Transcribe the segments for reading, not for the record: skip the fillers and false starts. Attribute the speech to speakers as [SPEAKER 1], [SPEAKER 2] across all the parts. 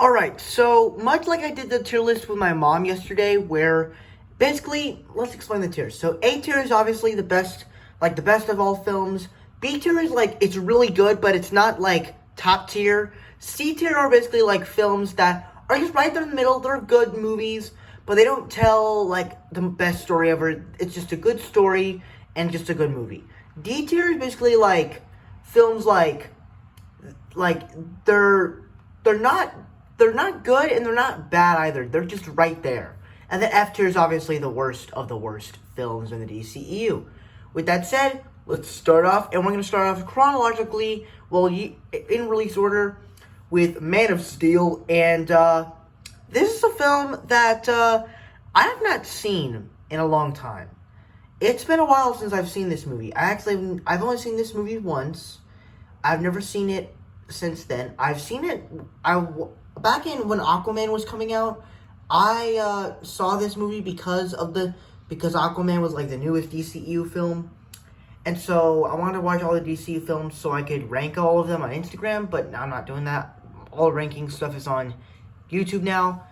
[SPEAKER 1] Alright, so much like I did the tier list with my mom yesterday, where basically, let's explain the tiers. So A tier is obviously the best, like the best of all films. B tier is like, it's really good, but it's not like top tier. C tier are basically like films that are just right there in the middle. They're good movies, but they don't tell like the best story ever. It's just a good story and just a good movie. D tier is basically like films like they're not they're not good and they're not bad either. They're just right there. And the F tier is obviously the worst of the worst films in the DCEU. With that said, let's start off, and we're going to start off chronologically, well, in release order, with Man of Steel. And this is a film that I have not seen in a long time. It's been a while since I've seen this movie. I've only seen this movie once. I've never seen it since then. I've seen it back in when Aquaman was coming out. I saw this movie because Aquaman was like the newest DCEU film, and so I wanted to watch all the DCEU films so I could rank all of them on Instagram. But now I'm not doing that. All ranking stuff is on YouTube now.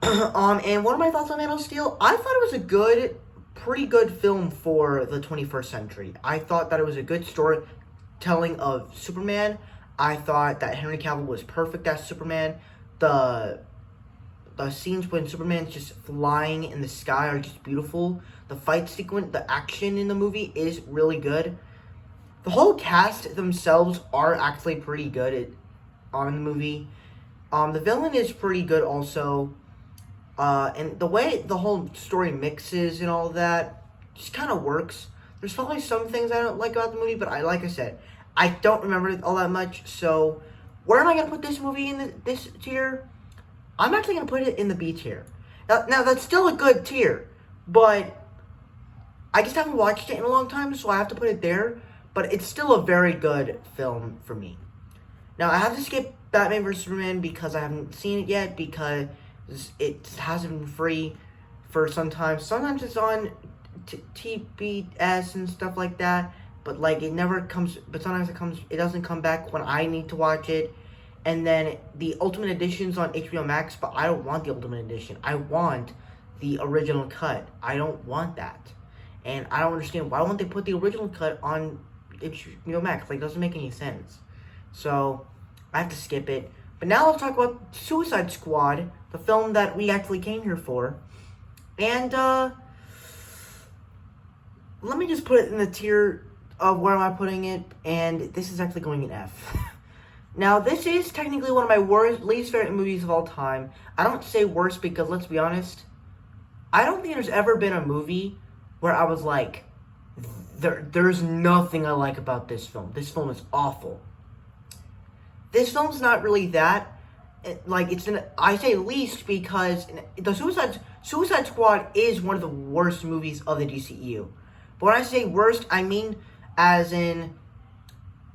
[SPEAKER 1] And what are my thoughts on Man of Steel? I thought it was a pretty good film for the 21st century. I thought that it was a good storytelling of Superman. I thought that Henry Cavill was perfect as Superman. The scenes when Superman's just flying in the sky are just beautiful. The fight sequence, the action in the movie is really good. The whole cast themselves are actually pretty good on the movie. The villain is pretty good also. And the way the whole story mixes and all that just kind of works. There's probably some things I don't like about the movie, but like I said, I don't remember it all that much. So where am I going to put this movie in this tier? I'm actually going to put it in the B tier. Now, that's still a good tier, but I just haven't watched it in a long time, so I have to put it there. But it's still a very good film for me. Now, I have to skip Batman vs. Superman because I haven't seen it yet, because it hasn't been free for some time. Sometimes it's on TBS and stuff like that, but like it never comes. But sometimes it doesn't come back when I need to watch it. And then the Ultimate Edition's on HBO Max, but I don't want the Ultimate Edition. I want the original cut. I don't want that. And I don't understand why won't they put the original cut on HBO Max? Like, it doesn't make any sense. So I have to skip it. But now let's talk about Suicide Squad, the film that we actually came here for. And let me just put it in the tier of where am I putting it. And this is actually going in F. Now, this is technically one of my least favorite movies of all time. I don't say worst because, let's be honest, I don't think there's ever been a movie where I was like, there's nothing I like about this film. This film is awful. This film's not really that. Like, I say least because the Suicide Squad is one of the worst movies of the DCEU. But when I say worst, I mean as in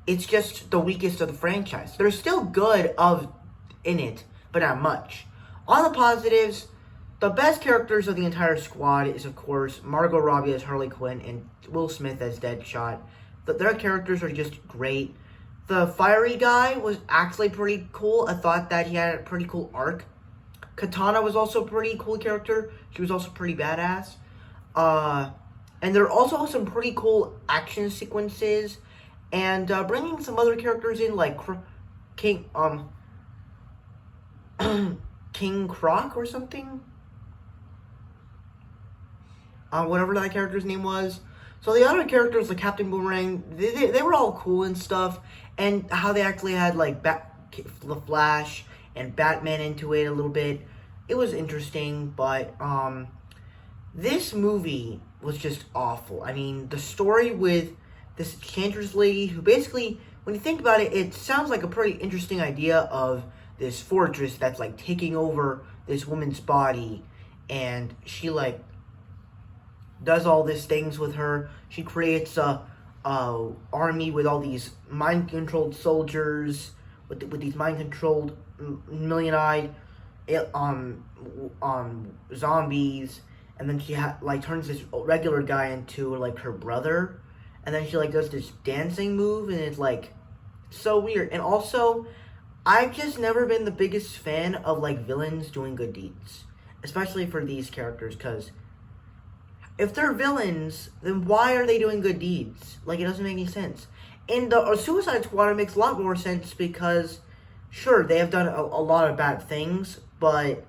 [SPEAKER 1] it's just the weakest of the franchise. There's still good in it, but not much. On the positives, the best characters of the entire squad is, of course, Margot Robbie as Harley Quinn and Will Smith as Deadshot. Their characters are just great. The fiery guy was actually pretty cool. I thought that he had a pretty cool arc. Katana was also a pretty cool character. She was also pretty badass. And there are also some pretty cool action sequences. And bringing some other characters in, like King Croc or something. Whatever that character's name was. So the other characters, like Captain Boomerang, they were all cool and stuff. And how they actually had, like, the Flash and Batman into it a little bit. It was interesting, but this movie was just awful. I mean, the story with this Enchantress lady, who basically, when you think about it, it sounds like a pretty interesting idea of this fortress that's, like, taking over this woman's body, and she, like, does all these things with her. She creates a army with all these mind-controlled soldiers, with these mind-controlled, million-eyed, zombies, and then she, turns this regular guy into, like, her brother. And then she, like, does this dancing move, and it's, like, so weird. And also, I've just never been the biggest fan of like villains doing good deeds, especially for these characters. Because if they're villains, then why are they doing good deeds? Like, it doesn't make any sense. In the Suicide Squad, it makes a lot more sense because, sure, they have done a lot of bad things, but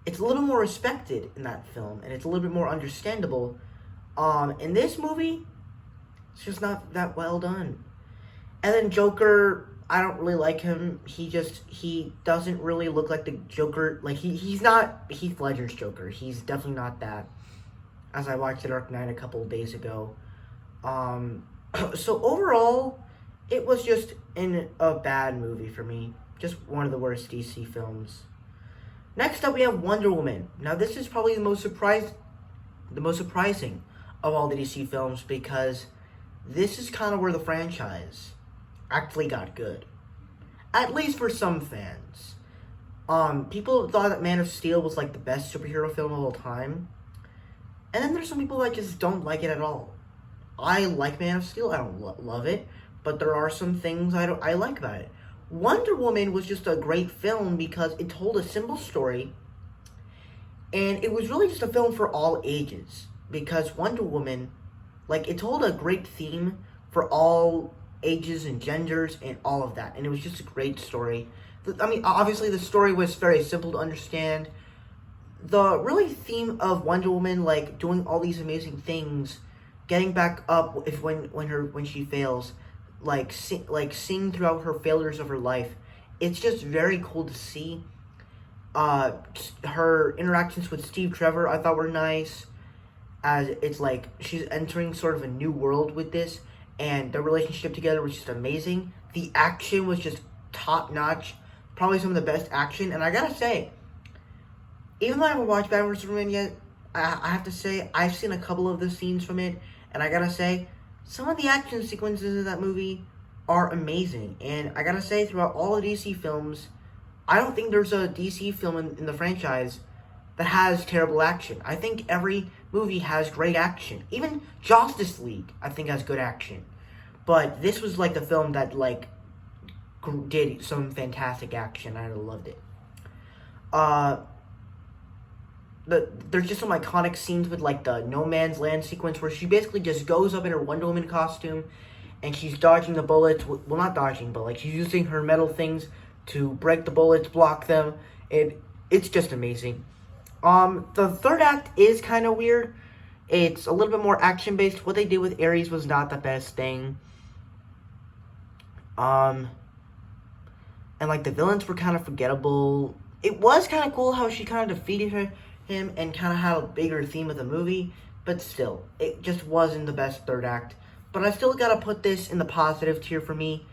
[SPEAKER 1] it's a little more respected in that film, and it's a little bit more understandable. In this movie, it's just not that well done. And then Joker, I don't really like him. He doesn't really look like the Joker. Like, he's not Heath Ledger's Joker. He's definitely not that. As I watched The Dark Knight a couple of days ago. So overall, it was just a bad movie for me. Just one of the worst DC films. Next up, we have Wonder Woman. Now, this is probably the most surprising of all the DC films because this is kind of where the franchise actually got good. At least for some fans. People thought that Man of Steel was like the best superhero film of all time. And then there's some people that just don't like it at all. I like Man of Steel. I don't love it. But there are some things I like about it. Wonder Woman was just a great film because it told a simple story. And it was really just a film for all ages. Because Wonder Woman, like, it told a great theme for all ages and genders and all of that. And it was just a great story. I mean, obviously the story was very simple to understand. The really theme of Wonder Woman, like, doing all these amazing things, getting back up when she fails, seeing throughout her failures of her life, it's just very cool to see. Her interactions with Steve Trevor, I thought were nice, as it's like she's entering sort of a new world with this, and their relationship together was just amazing. The action was just top notch, probably some of the best action, and I gotta say, even though I haven't watched Batman vs Superman yet, I have to say, I've seen a couple of the scenes from it, and I gotta say, some of the action sequences in that movie are amazing. And I gotta say, throughout all the DC films, I don't think there's a DC film in the franchise that has terrible action. I think every movie has great action. Even Justice League, I think, has good action. But this was, like, the film that, like, did some fantastic action. I loved it. There's just some iconic scenes with, like, the No Man's Land sequence where she basically just goes up in her Wonder Woman costume and she's dodging the bullets. Well, not dodging, but, like, she's using her metal things to break the bullets, block them. It's just amazing. The third act is kind of weird. It's a little bit more action-based. What they did with Ares was not the best thing. And, like, the villains were kind of forgettable. It was kind of cool how she kind of defeated him and kind of had a bigger theme of the movie, but still, it just wasn't the best third act. But I still gotta put this in the positive tier for me.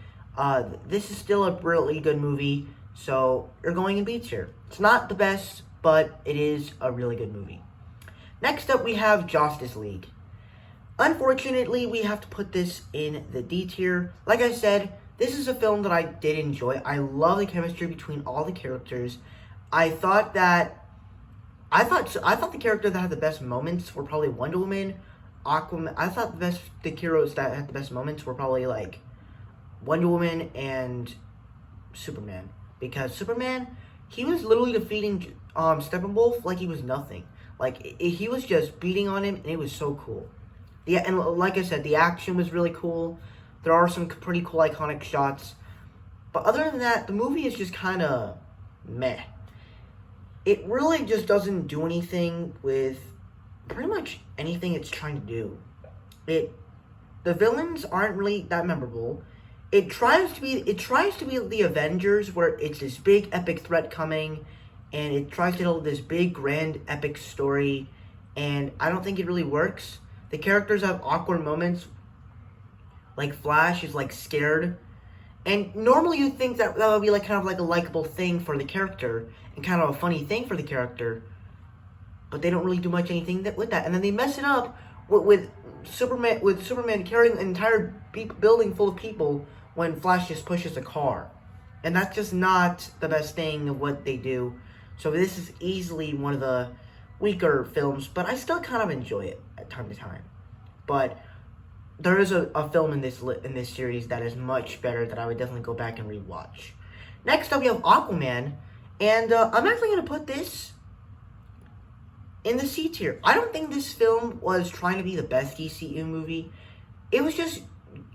[SPEAKER 1] This is still a really good movie, so you're going in B tier. It's not the best, but it is a really good movie. Next up, we have Justice League. Unfortunately, we have to put this in the D tier. Like I said, this is a film that I did enjoy. I love the chemistry between all the characters. I thought the character that had the best moments were probably Wonder Woman, Aquaman. I thought the heroes that had the best moments were probably, like, Wonder Woman and Superman. Because Superman, he was literally defeating Steppenwolf like he was nothing. Like, he was just beating on him, and it was so cool. Yeah, and like I said, the action was really cool. There are some pretty cool iconic shots. But other than that, the movie is just kind of meh. It really just doesn't do anything with pretty much anything it's trying to do. The villains aren't really that memorable. It tries to be the Avengers, where it's this big epic threat coming, and it tries to tell this big grand epic story, and I don't think it really works. The characters have awkward moments, like Flash is, like, scared. And normally you'd think that would be, like, kind of like a likable thing for the character and kind of a funny thing for the character. But they don't really do much anything with that. And then they mess it up with Superman carrying an entire building full of people when Flash just pushes a car. And that's just not the best thing of what they do. So this is easily one of the weaker films, but I still kind of enjoy it at time to time. But there is a film in this series that is much better that I would definitely go back and rewatch. Next up, we have Aquaman, and I'm actually gonna put this in the C tier. I don't think this film was trying to be the best DCEU movie. It was just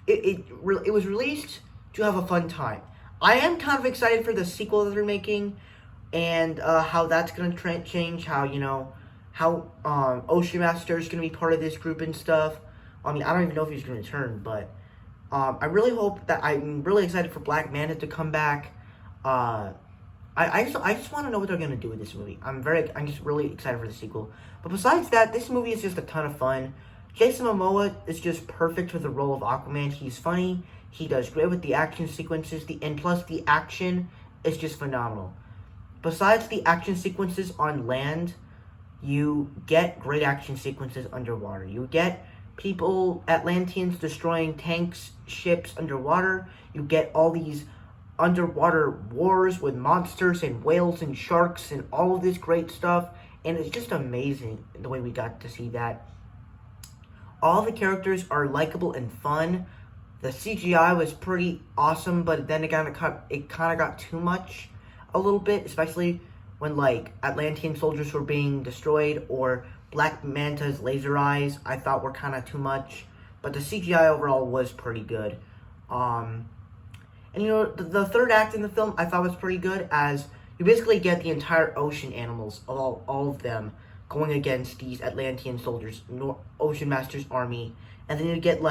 [SPEAKER 1] it was released to have a fun time. I am kind of excited for the sequel that they're making, and how that's gonna change. How Ocean Master is gonna be part of this group and stuff. I mean, I don't even know if he's gonna return, but I'm really excited for Black Manta to come back. I just want to know what they're gonna do with this movie. I'm just really excited for the sequel. But besides that, this movie is just a ton of fun. Jason Momoa is just perfect for the role of Aquaman. He's funny. He does great with the action sequences. And plus the action is just phenomenal. Besides the action sequences on land, you get great action sequences underwater. You get Atlanteans destroying tanks, ships underwater. You get all these underwater wars with monsters and whales and sharks and all of this great stuff. And it's just amazing the way we got to see that. All the characters are likable and fun. The CGI was pretty awesome, but then it kind of got too much a little bit, especially when like Atlantean soldiers were being destroyed, or Black Manta's laser eyes I thought were kind of too much. But the CGI overall was pretty good. And the third act in the film I thought was pretty good, as you basically get the entire ocean animals, all of them, going against these Atlantean soldiers, Ocean Master's army. And then you get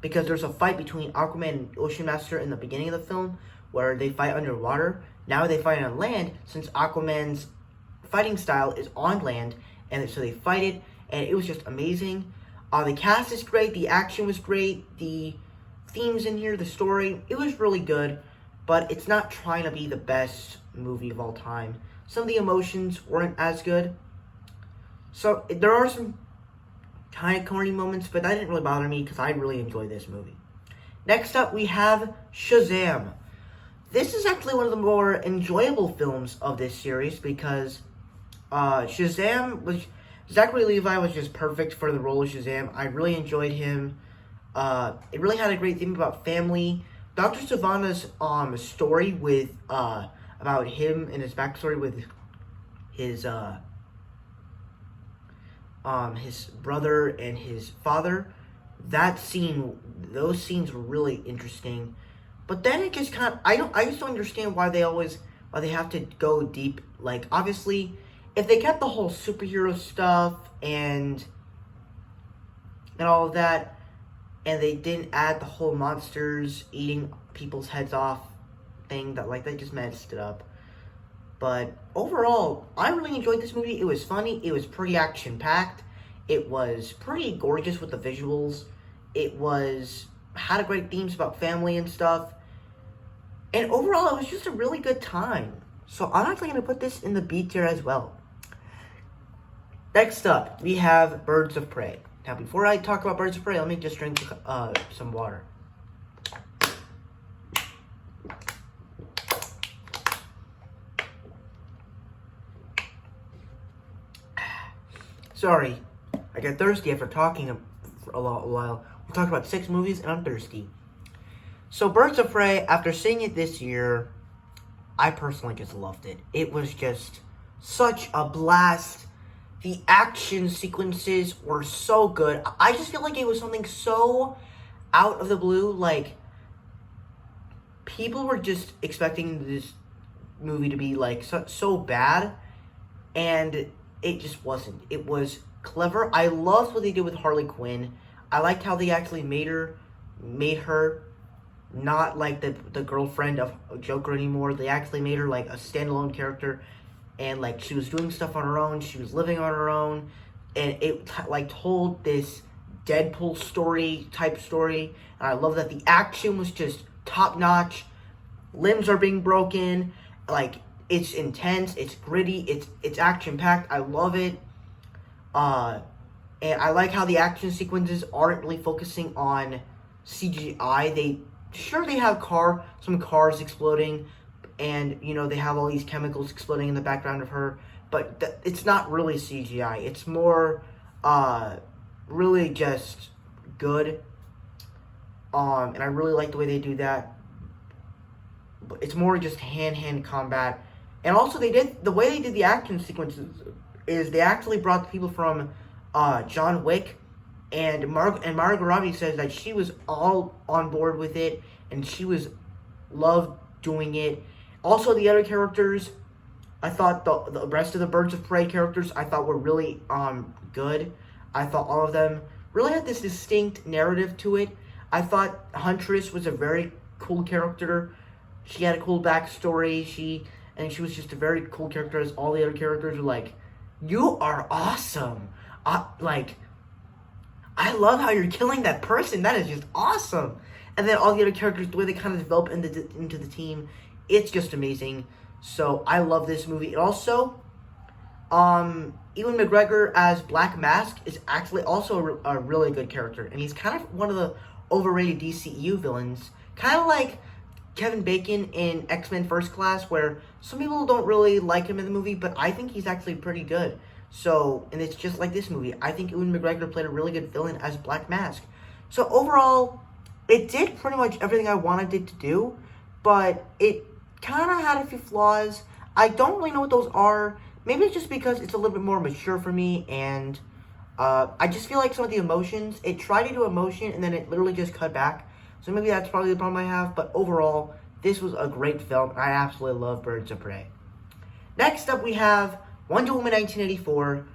[SPEAKER 1] because there's a fight between Aquaman and Ocean Master in the beginning of the film, where they fight underwater. Now they fight on land, since Aquaman's fighting style is on land, and so they fight it, and it was just amazing. The cast is great, the action was great, the themes in here, the story, it was really good, but it's not trying to be the best movie of all time. Some of the emotions weren't as good. So there are some kind of corny moments, but that didn't really bother me because I really enjoyed this movie. Next up, we have Shazam. This is actually one of the more enjoyable films of this series, because Zachary Levi was just perfect for the role of Shazam. I really enjoyed him. It really had a great theme about family. Dr. Sivana's story with about him and his backstory with his brother and his father. Those scenes were really interesting. But then it just I just don't understand why they have to go deep. Like, obviously, if they kept the whole superhero stuff and all of that, and they didn't add the whole monsters eating people's heads off thing, they just messed it up. But overall, I really enjoyed this movie. It was funny. It was pretty action-packed. It was pretty gorgeous with the visuals. It had a great themes about family and stuff. And overall, it was just a really good time. So I'm actually going to put this in the B tier as well. Next up, we have Birds of Prey. Now, before I talk about Birds of Prey, let me just drink some water. Sorry, I got thirsty after talking for a while. We talked about 6 movies, and I'm thirsty. So, Birds of Prey, after seeing it this year, I personally just loved it. It was just such a blast. The action sequences were so good. I just feel like it was something so out of the blue. Like, people were just expecting this movie to be, so bad, and it just wasn't. It was clever. I loved what they did with Harley Quinn. I liked how they actually made her not like the girlfriend of Joker anymore. They actually made her like a standalone character, and she was doing stuff on her own. She was living on her own, and it told this Deadpool type story. And I love that the action was just top notch. Limbs are being broken. It's intense. It's gritty. It's action packed. I love it. And I like how the action sequences aren't really focusing on CGI. They have some cars exploding, and they have all these chemicals exploding in the background of her, but it's not really CGI. It's more really just good. And I really like the way they do that. But it's more just hand-to-hand combat. And also the way they did the action sequences is they actually brought the people from John Wick, and Margot Robbie says that she was all on board with it, and she loved doing it. Also, the other characters, I thought the rest of the Birds of Prey characters I thought were really good. I thought all of them really had this distinct narrative to it. I thought Huntress was a very cool character. She had a cool backstory. She was just a very cool character, as all the other characters were like, you are awesome. I love how you're killing that person. That is just awesome. And then all the other characters, the way they kind of develop into the team, it's just amazing. So I love this movie. And also, Ewan McGregor as Black Mask is actually also a really good character. And he's kind of one of the overrated DCEU villains. Kind of like Kevin Bacon in X-Men First Class, where some people don't really like him in the movie, but I think he's actually pretty good. So, and it's just like this movie. I think Ewan McGregor played a really good villain as Black Mask. So overall, it did pretty much everything I wanted it to do, but it kind of had a few flaws. I don't really know what those are. Maybe it's just because it's a little bit more mature for me, and I just feel like some of the emotions, it tried to do emotion, and then it literally just cut back. So maybe that's probably the problem I have, but overall, this was a great film, and I absolutely love Birds of Prey. Next up, we have Wonder Woman 1984.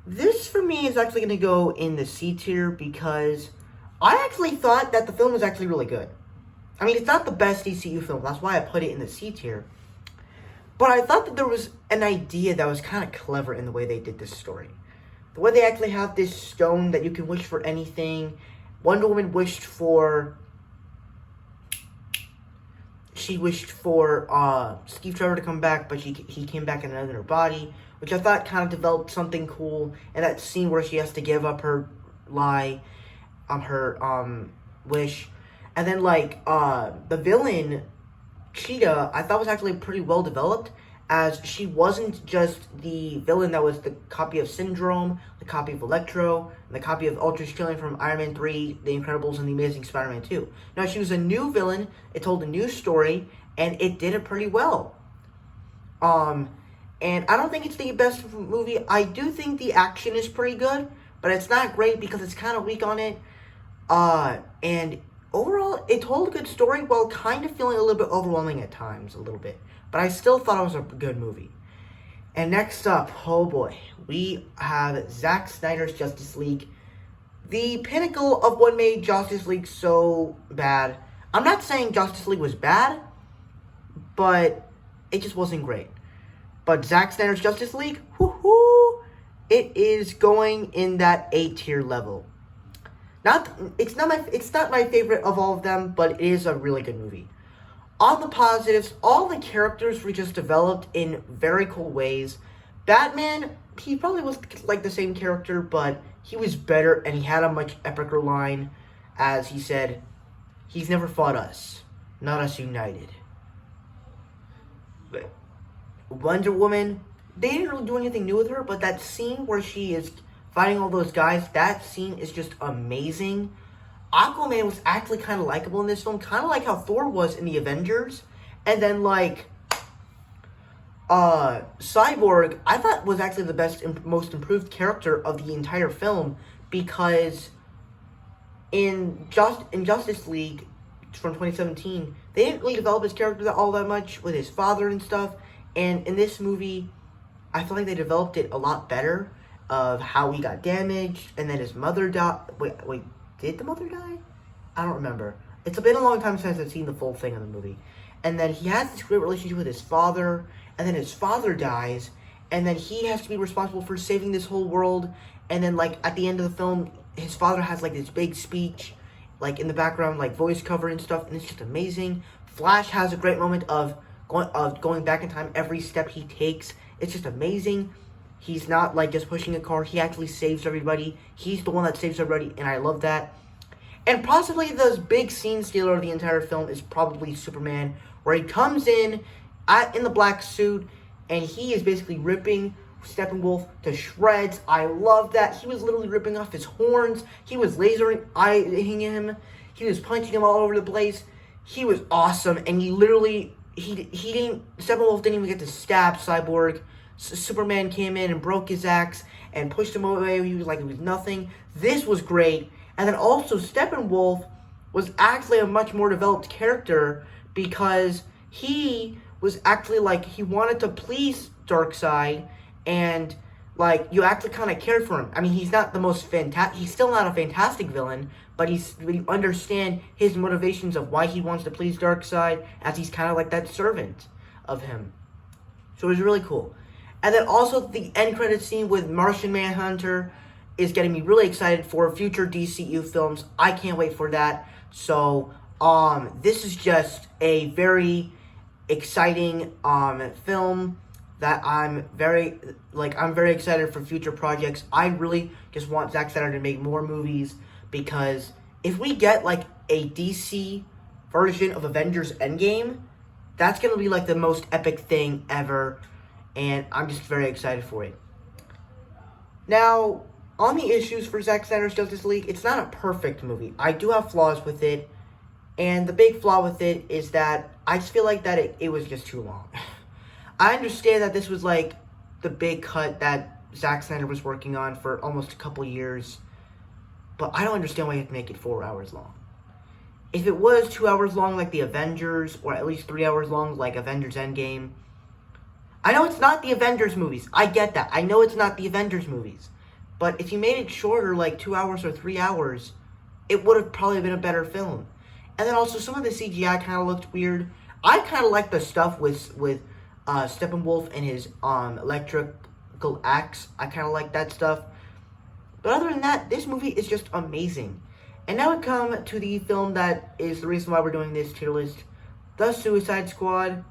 [SPEAKER 1] This, for me, is actually going to go in the C tier because I actually thought that the film was actually really good. I mean, it's not the best DCU film. That's why I put it in the C tier. But I thought that there was an idea that was kind of clever in the way they did this story. The way they actually have this stone that you can wish for anything. Wonder Woman wished for Steve Trevor to come back, but he came back in another body, which I thought kind of developed something cool. And that scene where she has to give up her wish. And then, the villain, Cheetah, I thought was actually pretty well developed, as she wasn't just the villain that was the copy of Syndrome, the copy of Electro, and the copy of Ultra Skilling from Iron Man 3, The Incredibles, and The Amazing Spider-Man 2. No, she was a new villain, it told a new story, and it did it pretty well. And I don't think it's the best movie. I do think the action is pretty good, but it's not great because it's kind of weak on it. And overall, it told a good story while kind of feeling a little bit overwhelming at times, a little bit. But I still thought it was a good movie. And next up, oh boy, we have Zack Snyder's Justice League. The pinnacle of what made Justice League so bad. I'm not saying Justice League was bad, but it just wasn't great. But Zack Snyder's Justice League, whoo-hoo, it is going in that A-tier level. It's not my favorite of all of them, but it is a really good movie. On the positives, all the characters were just developed in very cool ways. Batman, he probably was like the same character, but he was better, and he had a much epicer line, as he said, "He's never fought us, not us united." But Wonder Woman, they didn't really do anything new with her, but that scene where she is fighting all those guys, that scene is just amazing. Aquaman was actually kind of likable in this film, kind of like how Thor was in the Avengers. And then, Cyborg, I thought was actually the best and most improved character of the entire film, because in Justice League from 2017, they didn't really develop his character all that much with his father and stuff. And in this movie, I feel like they developed it a lot better, of how he got damaged, and then his mother died. Wait, did the mother die? I don't remember. It's been a long time since I've seen the full thing of the movie. And then he has this great relationship with his father, and then his father dies, and then he has to be responsible for saving this whole world. And then, at the end of the film, his father has, this big speech, in the background, voice cover and stuff, and it's just amazing. Flash has a great moment of going back in time every step he takes. It's just amazing. He's not, just pushing a car. He actually saves everybody. He's the one that saves everybody, and I love that. And possibly the big scene stealer of the entire film is probably Superman, where he comes in the black suit, and he is basically ripping Steppenwolf to shreds. I love that. He was literally ripping off his horns. He was lasering him. He was punching him all over the place. He was awesome, and he literally, Steppenwolf didn't even get to stab Cyborg. Superman came in and broke his axe and pushed him away. He was like it was nothing. This was great. And then also Steppenwolf was actually a much more developed character because he was actually like, he wanted to please Darkseid, and like, you actually kind of cared for him. I mean, he's not the most he's still not a fantastic villain, but you understand his motivations of why he wants to please Darkseid, as he's kind of like that servant of him. So it was really cool. And then also the end credit scene with Martian Manhunter is getting me really excited for future DCEU films. I can't wait for that. So, this is just a very exciting film that I'm very excited for future projects. I really just want Zack Snyder to make more movies, because if we get like a DC version of Avengers Endgame, that's going to be like the most epic thing ever, and I'm just very excited for it. Now, on the issues for Zack Snyder's Justice League, it's not a perfect movie. I do have flaws with it, and the big flaw with it is that I just feel like that it was just too long. I understand that this was like the big cut that Zack Snyder was working on for almost a couple years, but I don't understand why you have to make it 4 hours long. If it was 2 hours long like the Avengers, or at least 3 hours long like Avengers Endgame, I know it's not the Avengers movies. I get that. I know it's not the Avengers movies. But if you made it shorter, like 2 hours or 3 hours, it would have probably been a better film. And then also, some of the CGI kind of looked weird. I kind of like the stuff with Steppenwolf and his electrical axe. I kind of like that stuff. But other than that, this movie is just amazing. And now we come to the film that is the reason why we're doing this tier list, The Suicide Squad.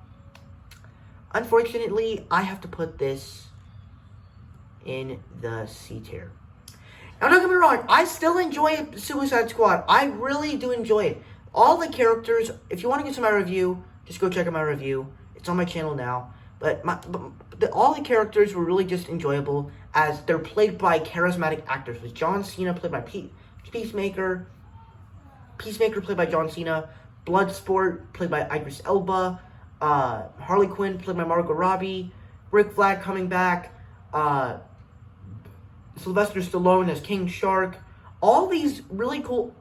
[SPEAKER 1] Unfortunately, I have to put this in the C tier. Now, don't get me wrong, I still enjoy Suicide Squad. I really do enjoy it. All the characters, if you want to get to my review, just go check out my review. It's on my channel now. But all the characters were really just enjoyable, as they're played by charismatic actors. With John Cena played by Peacemaker played by John Cena, Bloodsport played by Idris Elba, Harley Quinn played by Margot Robbie, Rick Flag coming back, Sylvester Stallone as King Shark. All these really cool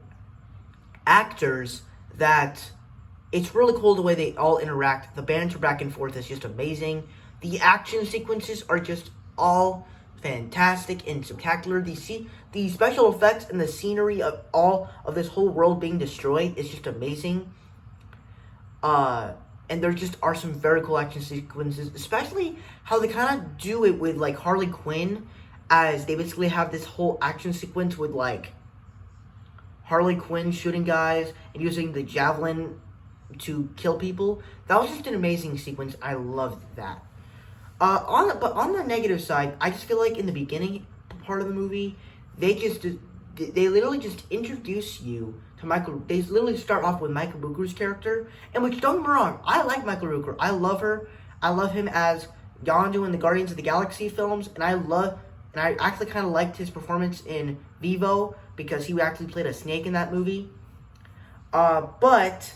[SPEAKER 1] actors that it's really cool the way they all interact. The banter back and forth is just amazing. The action sequences are just all fantastic and spectacular. The special effects and the scenery of all of this whole world being destroyed is just amazing. And there just are some very cool action sequences, especially how they kind of do it with like Harley Quinn, as they basically have this whole action sequence with like Harley Quinn shooting guys and using the javelin to kill people. That was just an amazing sequence. I loved that. But on the negative side, I just feel like in the beginning part of the movie, they literally just introduce you to Michael. They literally start off with Michael Rooker's character, and which, don't get me wrong, I like Michael Rooker. I love her. I love him as Yondu in the Guardians of the Galaxy films, and I actually kind of liked his performance in Vivo, because he actually played a snake in that movie. But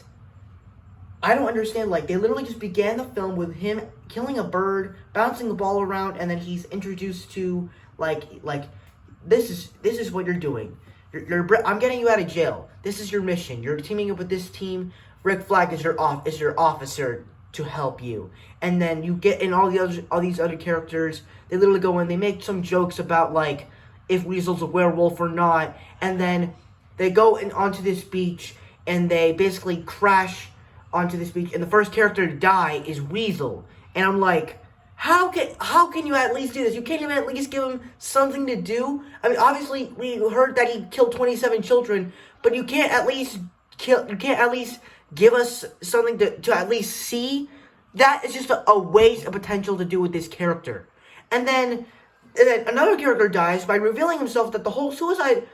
[SPEAKER 1] I don't understand, like, they literally just began the film with him killing a bird, bouncing the ball around, and then he's introduced to, like, this is what you're doing. I'm getting you out of jail. This is your mission. You're teaming up with this team. Rick Flag is your officer to help you. And then you get in all these other characters. They literally go in. They make some jokes about like if Weasel's a werewolf or not. And then they go onto this beach and they basically crash onto this beach. And the first character to die is Weasel. And I'm like, how can you at least do this? You can't even at least give him something to do. I mean, obviously we heard that he killed 27 children, but you can't at least give us something to at least see. That is just a waste of potential to do with this character. And then another character dies by revealing himself that the whole Suicide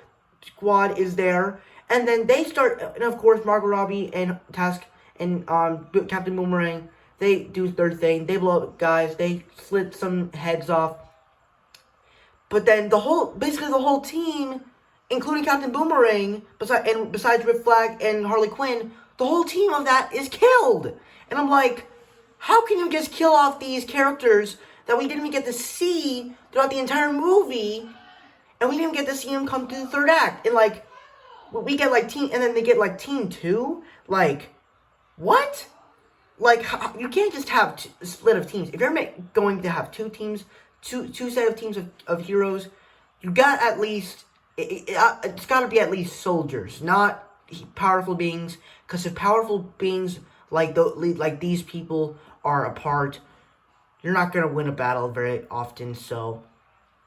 [SPEAKER 1] Squad is there. And then they start, and of course Margot Robbie and Task and Captain Boomerang, they do their thing. They blow up guys. They slit some heads off. But then the whole team including Captain Boomerang, besides Rick Flag and Harley Quinn, the whole team of that is killed. And I'm like, how can you just kill off these characters that we didn't even get to see throughout the entire movie, and we didn't even get to see them come through the third act? And like, we get like team, and then they get like team 2. Like, what? Like, you can't just have a split of teams. If you're going to have two teams, two set of teams of heroes, you got at least, it's got to be at least soldiers, not powerful beings. Because if powerful beings like these people are apart, you're not going to win a battle very often. So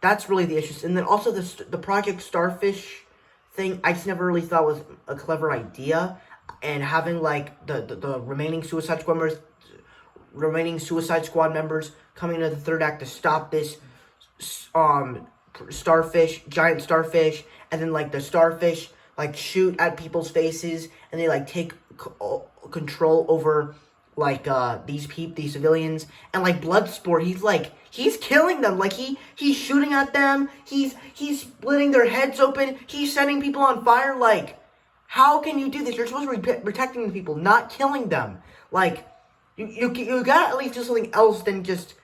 [SPEAKER 1] that's really the issue. And then also the Project Starfish thing, I just never really thought was a clever idea. And having like the remaining Suicide Squad members coming into the third act to stop this giant starfish, and then like the starfish like shoot at people's faces, and they like take control over like these civilians. And like Bloodsport, he's killing them. Like he's shooting at them. He's splitting their heads open. He's setting people on fire. Like, how can you do this? You're supposed to be protecting the people, not killing them. Like, you gotta at least do something else than just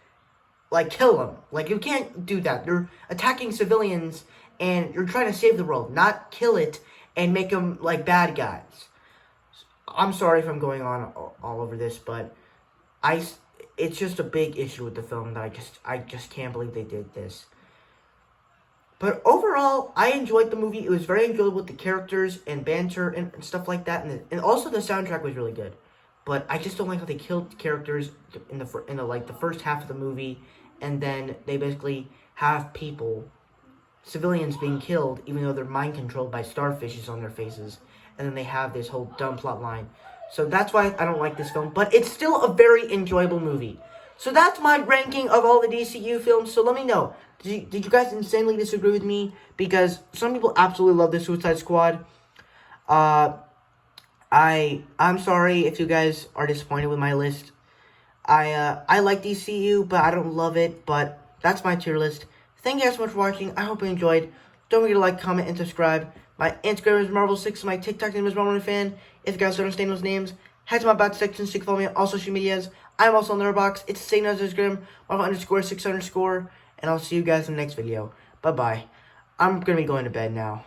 [SPEAKER 1] like kill them. Like, you can't do that. You're attacking civilians and you're trying to save the world, not kill it and make them like bad guys. I'm sorry if I'm going on all over this, but it's just a big issue with the film that I just can't believe they did this. But overall, I enjoyed the movie. It was very enjoyable with the characters and banter and stuff like that, and also the soundtrack was really good. But I just don't like how they killed characters in the first half of the movie, and then they basically have civilians being killed, even though they're mind controlled by starfishes on their faces, and then they have this whole dumb plot line. So that's why I don't like this film, but it's still a very enjoyable movie. So that's my ranking of all the DCEU films. So let me know, did you guys insanely disagree with me? Because some people absolutely love the Suicide Squad. I'm sorry if you guys are disappointed with my list. I like DCU, but I don't love it. But that's my tier list. Thank you guys so much for watching. I hope you enjoyed. Don't forget to like, comment, and subscribe. My Instagram is Marvel6. My TikTok name is MarvelFan. If you guys don't understand those names, head to my about section so you can follow me on all social medias. I'm also on Letterboxd. It's the same as Instagram, Marvel_6_. And I'll see you guys in the next video. Bye-bye. I'm going to be going to bed now.